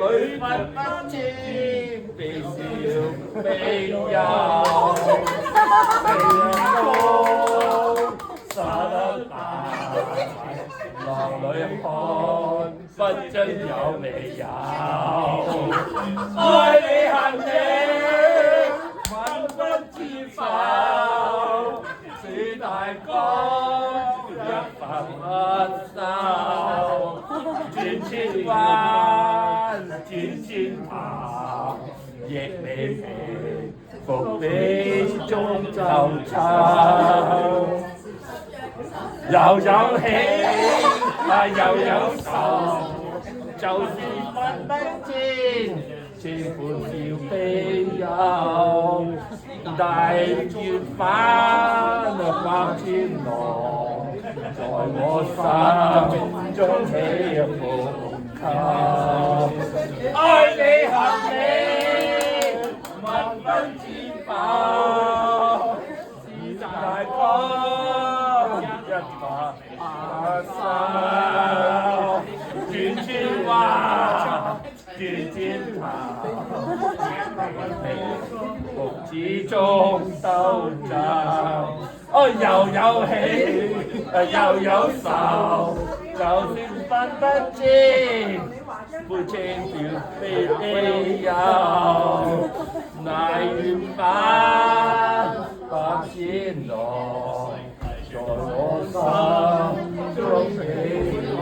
淚分不清，悲笑悲憂，悲痛灑得大，浪裏看不真有未有，愛你恨你問不知否，是大江一發不收，轉千彎轉千頭，亦未平復比中秋秋。又有喜又有愁，就是分不清，千歡笑悲憂。大月反百千浪，在我心中起伏級。愛你恨你問不知否，是大江一發收，轉千彎轉千頭，福始終都走。哦，又有喜又有愁，就算分不清，悲情調悲憂，乃願返百千浪，在我心中起伏。